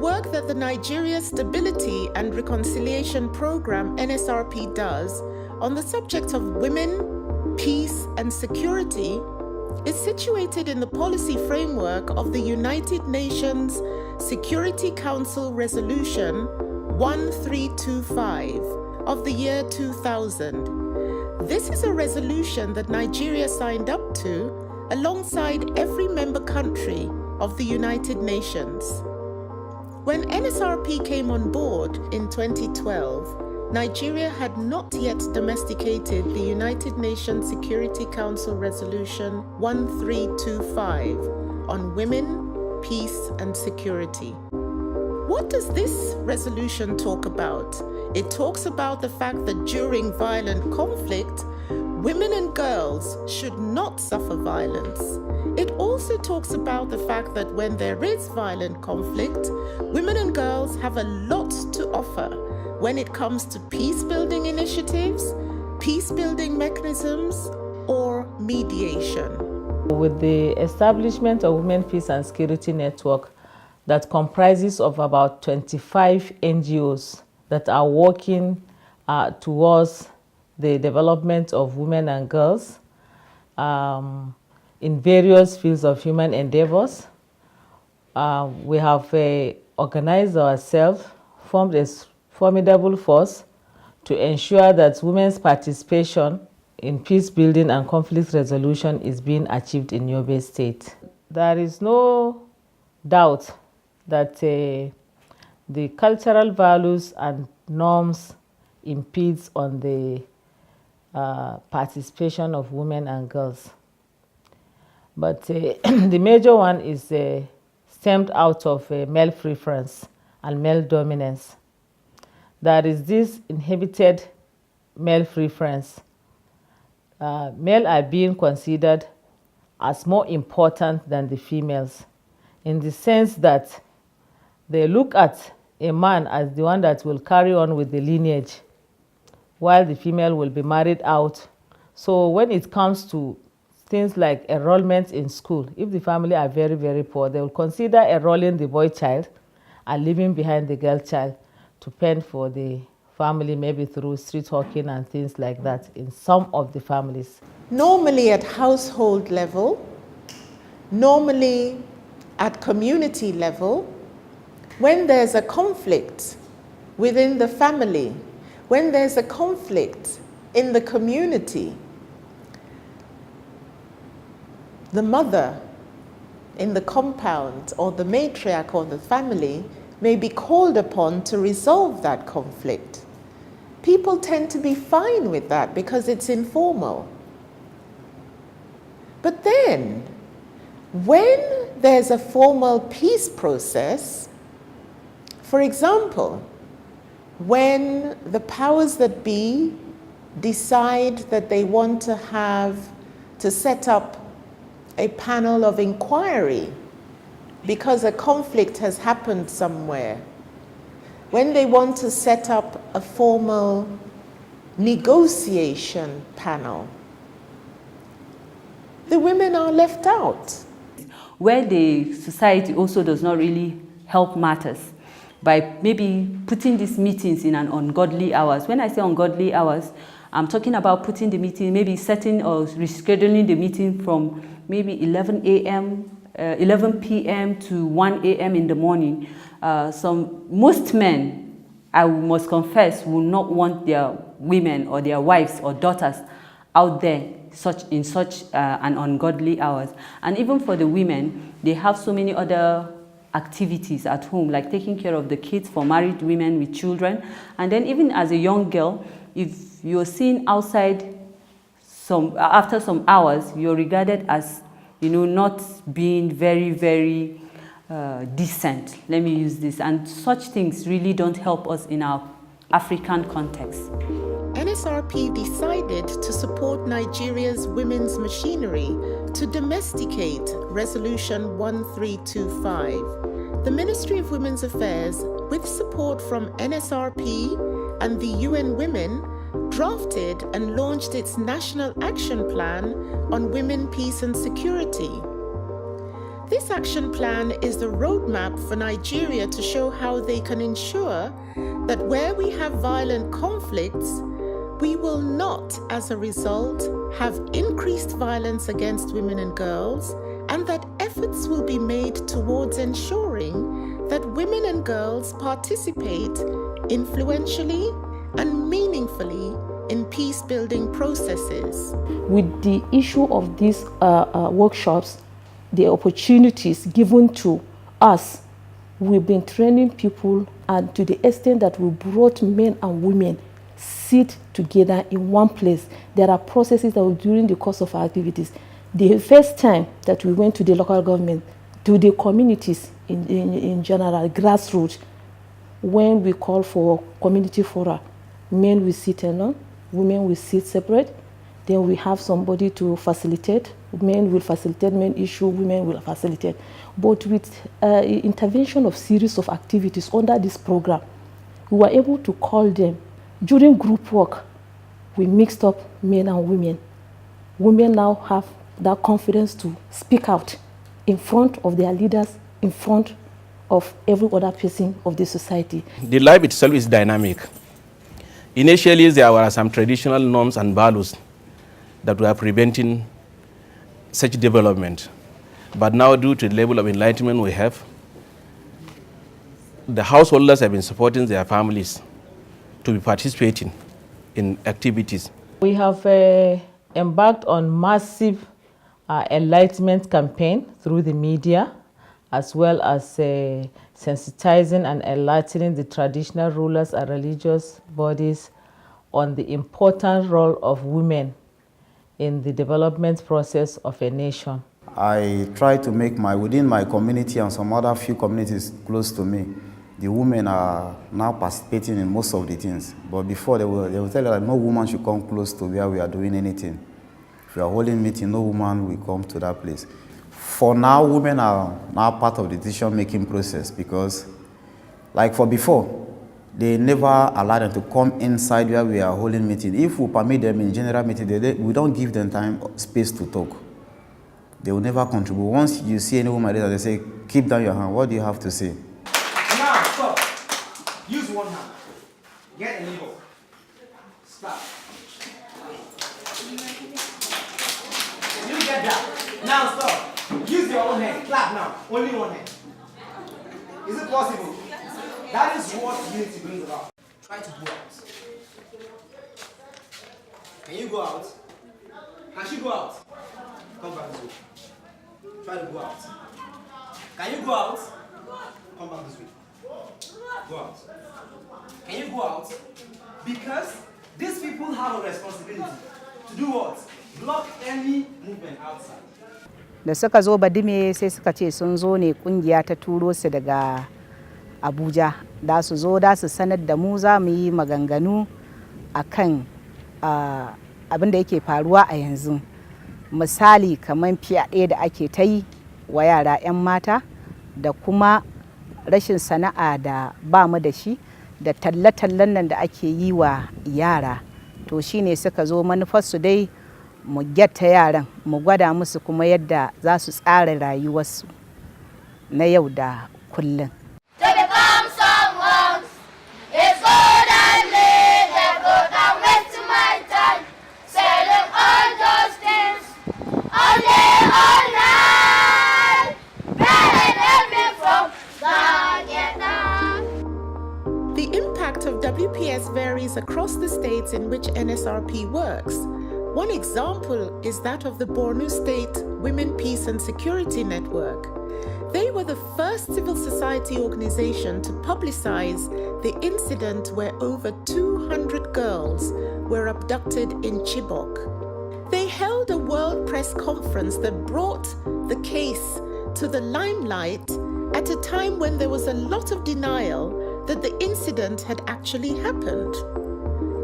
work that the Nigeria Stability and Reconciliation Program NSRP does on the subject of women, peace and security is situated in the policy framework of the United Nations Security Council Resolution 1325 of the year 2000. This is a resolution that Nigeria signed up to alongside every member country of the United Nations. When NSRP came on board in 2012, Nigeria had not yet domesticated the United Nations Security Council Resolution 1325 on women, peace and security. What does this resolution talk about? It talks about the fact that during violent conflict, women and girls should not suffer violence. It also talks about the fact that when there is violent conflict, women and girls have a lot to offer when it comes to peace-building initiatives, peace-building mechanisms, or mediation. With the establishment of Women, Peace and Security Network that comprises of about 25 NGOs that are working towards the development of women and girls in various fields of human endeavors. We have organized ourselves, formed a formidable force to ensure that women's participation in peace building and conflict resolution is being achieved in Yobe State. There is no doubt that the cultural values and norms impedes on the participation of women and girls. But the major one is stemmed out of male preference and male dominance. There is this inhibited male preference. Male are being considered as more important than the females in the sense that they look at a man as the one that will carry on with the lineage while the female will be married out. So when it comes to things like enrollment in school, if the family are very, very poor, they will consider enrolling the boy child and leaving behind the girl child to fend for the family, maybe through street hawking and things like that in some of the families. Normally at household level, normally at community level, when there's a conflict within the family, when there's a conflict in the community, the mother in the compound or the matriarch or the family may be called upon to resolve that conflict. People tend to be fine with that because it's informal. But then, when there's a formal peace process, for example, when the powers that be decide that they want to set up a panel of inquiry because a conflict has happened somewhere, when they want to set up a formal negotiation panel, the women are left out. Where the society also does not really help matters by maybe putting these meetings in an ungodly hours. When I say ungodly hours, I'm talking about putting the meeting, maybe setting or rescheduling the meeting from maybe 11 p.m. to 1 a.m. in the morning. Most men, I must confess, will not want their women or their wives or daughters out there in such an ungodly hours. And even for the women, they have so many other activities at home, like taking care of the kids for married women with children. And then even as a young girl, if you're seen outside after some hours, you're regarded as, not being very, very decent. Let me use this. And such things really don't help us in our African context. NSRP decided to support Nigeria's women's machinery to domesticate Resolution 1325. The Ministry of Women's Affairs, with support from NSRP and the UN Women, drafted and launched its National Action Plan on Women, Peace and Security. This action plan is the roadmap for Nigeria to show how they can ensure that where we have violent conflicts, we will not, as a result, have increased violence against women and girls, and that efforts will be made towards ensuring that women and girls participate influentially and meaningfully in peace-building processes. With the issue of these workshops, the opportunities given to us, we've been training people, and to the extent that we brought men and women sit together in one place. There are processes that were during the course of our activities. The first time that we went to the local government, to the communities in general, grassroots, when we call for community fora, men will sit alone, women will sit separate, then we have somebody to facilitate. Men will facilitate men issue, women will facilitate. But with intervention of series of activities under this program, we were able to call them. During group work, we mixed up men and women. Women now have that confidence to speak out in front of their leaders, in front of every other person of the society. The life itself is dynamic. Initially, there were some traditional norms and values that were preventing such development. But now, due to the level of enlightenment we have, the householders have been supporting their families to be participating in activities. We have embarked on massive enlightenment campaign through the media, as well as sensitizing and enlightening the traditional rulers and religious bodies on the important role of women in the development process of a nation. I try to make within my community and some other few communities close to me, the women are now participating in most of the things. But before, they will tell you that no woman should come close to where we are doing anything. If we are holding meeting, no woman will come to that place. For now, women are now part of the decision-making process because, like for before, they never allow them to come inside where we are holding meeting. If we permit them in general meeting, we don't give them time, space to talk. They will never contribute. Once you see any woman there, they say, keep down your hand. What do you have to say? Now, stop. Use one hand. Get a neighbor. Stop. You get that. Now, stop. Use your own hand. Clap now. Only one hand. Is it possible? That is what unity brings about. Try to go out. Can you go out? Can she go out? Come back this way. Try to go out. Can you go out? Come back this way. Go out. Can you go out? Because these people have a responsibility to do what? Block any movement outside. Da suka zo Badime sai suka ce sun zo ne kungiya ta turo su daga Abuja. Da su zo da su sanar da mu za mu yi maganganu akan abin da yake faruwa a yanzu. Misali kamar fyaɗe da ake ta yi wa yara 'yan mata da kuma rashin sana'a da ba mu da shi da talle-tallen nan da ake yi wa yara. To shine suka zo manufarsu dai mu gyatta yaran mu gwada musu kuma yadda za su tsara rayuwarsu na yau da kullum. The impact of WPS varies across the states in which NSRP works. One example is that of the Borno State Women, Peace and Security Network. They were the first civil society organization to publicize the incident where over 200 girls were abducted in Chibok. They held a world press conference that brought the case to the limelight at a time when there was a lot of denial that the incident had actually happened.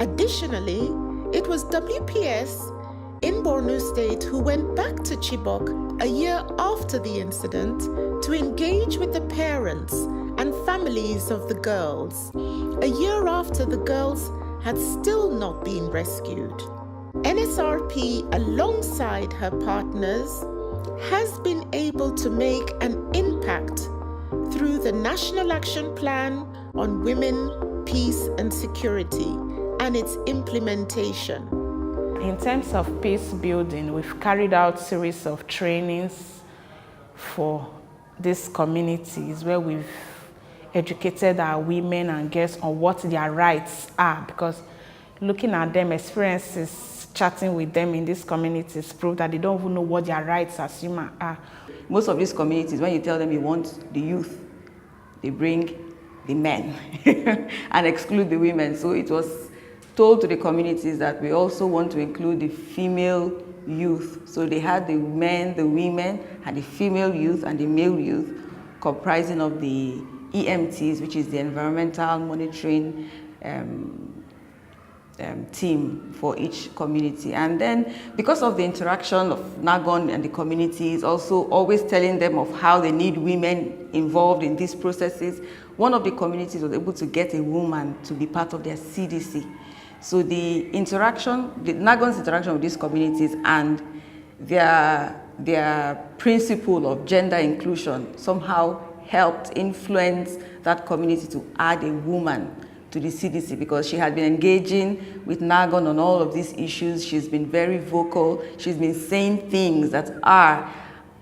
Additionally, it was WPS in Borno State who went back to Chibok a year after the incident to engage with the parents and families of the girls, a year after the girls had still not been rescued. NSRP, alongside her partners, has been able to make an impact through the National Action Plan on Women, Peace and Security and its implementation. In terms of peace building, we've carried out a series of trainings for these communities where we've educated our women and girls on what their rights are, because looking at them, experiences, chatting with them in these communities prove that they don't even know what their rights as human are. Most of these communities, when you tell them you want the youth, they bring the men and exclude the women. So it was told to the communities that we also want to include the female youth. So they had the men, the women, and the female youth and the male youth, comprising of the EMTs, which is the environmental monitoring team for each community. And then because of the interaction of NAGON and the communities, also always telling them of how they need women involved in these processes, one of the communities was able to get a woman to be part of their CDC. So the interaction, the NAGON's interaction with these communities and their principle of gender inclusion somehow helped influence that community to add a woman to the CDC, because she had been engaging with NAGON on all of these issues. She's been very vocal. She's been saying things that are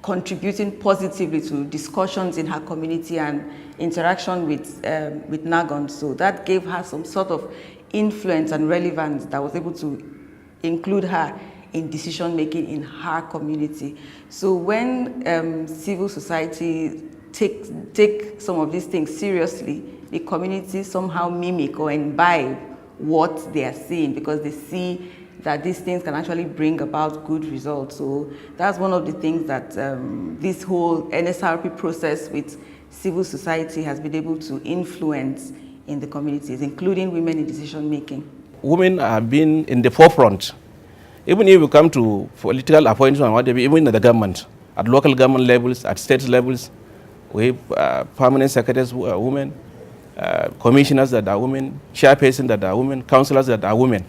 contributing positively to discussions in her community and interaction with NAGON. So that gave her some sort of influence and relevance that was able to include her in decision making in her community. So when civil society take some of these things seriously, the community somehow mimic or imbibe what they are seeing, because they see that these things can actually bring about good results. So that's one of the things that this whole NSRP process with civil society has been able to influence in the communities, including women in decision making. Women have been in the forefront. Even if you come to political appointments and whatever, even in the government, at local government levels, at state levels, we have permanent secretaries who are women, commissioners that are women, chairpersons that are women, councillors that are women.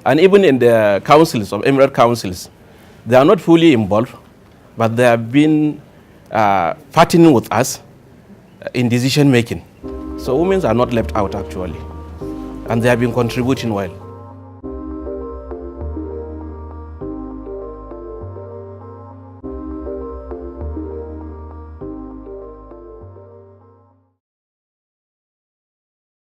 And even in the councils of emirate councils, they are not fully involved, but they have been partnering with us in decision making. So women are not left out actually, and they have been contributing well.